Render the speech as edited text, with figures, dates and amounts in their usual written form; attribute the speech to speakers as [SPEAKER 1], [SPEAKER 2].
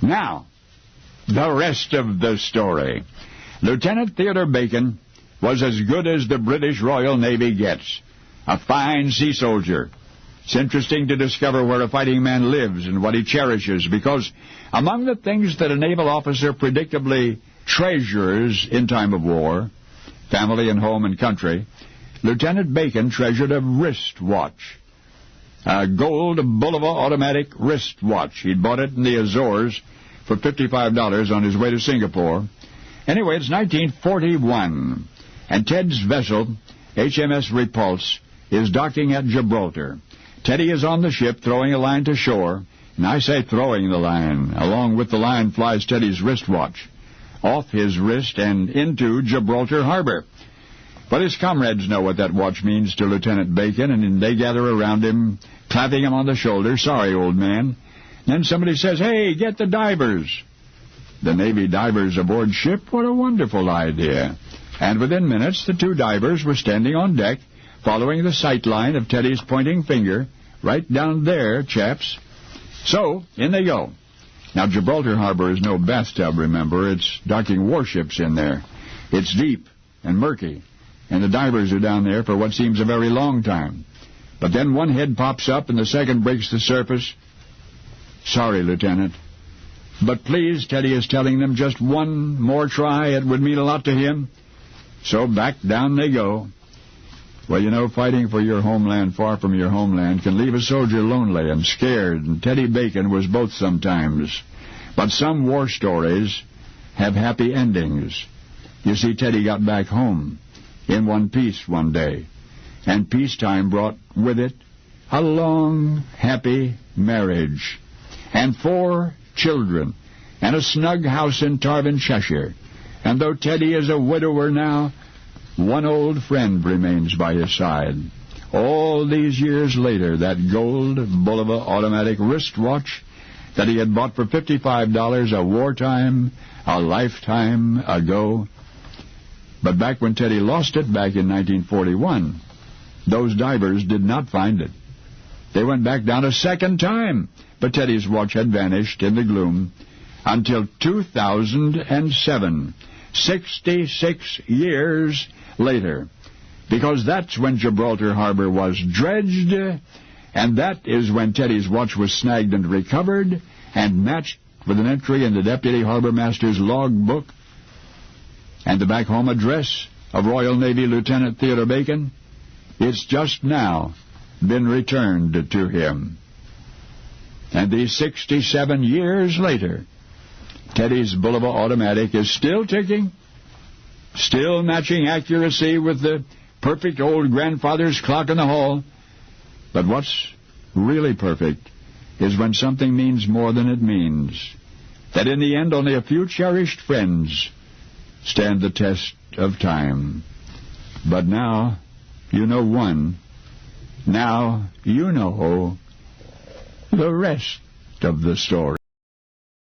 [SPEAKER 1] Now, the rest of the story. Lieutenant Theodore Bacon was as good as the British Royal Navy gets. A fine sea soldier. It's interesting to discover where a fighting man lives and what he cherishes, because among the things that a naval officer predictably treasures in time of war, family and home and country, Lieutenant Bacon treasured a wristwatch. A gold Bulova automatic wristwatch. He'd bought it in the Azores for $55 on his way to Singapore. Anyway, it's 1941, and Ted's vessel, HMS Repulse, is docking at Gibraltar. Teddy is on the ship throwing a line to shore, and I say throwing the line. Along with the line flies Teddy's wristwatch, off his wrist and into Gibraltar Harbor. But his comrades know what that watch means to Lieutenant Bacon, and they gather around him, clapping him on the shoulder. Sorry, old man. Then somebody says, "Hey, get the divers." The Navy divers aboard ship? What a wonderful idea. And within minutes, the two divers were standing on deck, following the sight line of Teddy's pointing finger. Right down there, chaps. So, in they go. Now, Gibraltar Harbor is no bathtub, remember. It's docking warships in there. It's deep and murky, and the divers are down there for what seems a very long time. But then one head pops up and the second breaks the surface. "Sorry, Lieutenant. But please," Teddy is telling them, "just one more try. It would mean a lot to him." So back down they go. Well, you know, fighting for your homeland far from your homeland can leave a soldier lonely and scared, and Teddy Bacon was both sometimes. But some war stories have happy endings. You see, Teddy got back home in one piece one day, and peacetime brought with it a long, happy marriage, and 4 children, and a snug house in Tarvin, Cheshire. And though Teddy is a widower now, one old friend remains by his side. All these years later, that gold Bulova automatic wristwatch that he had bought for $55 a lifetime ago. But back when Teddy lost it, back in 1941, those divers did not find it. They went back down a second time, but Teddy's watch had vanished in the gloom until 2007, 66 years later, because that's when Gibraltar Harbor was dredged, and that is when Teddy's watch was snagged and recovered and matched with an entry in the Deputy Harbor Master's logbook, and the back-home address of Royal Navy Lieutenant Theodore Bacon. It's just now been returned to him. And these 67 years later, Teddy's Bulova automatic is still ticking, still matching accuracy with the perfect old grandfather's clock in the hall. But what's really perfect is when something means more than it means. That in the end only a few cherished friends stand the test of time. But now you know one. Now you know the rest of the story.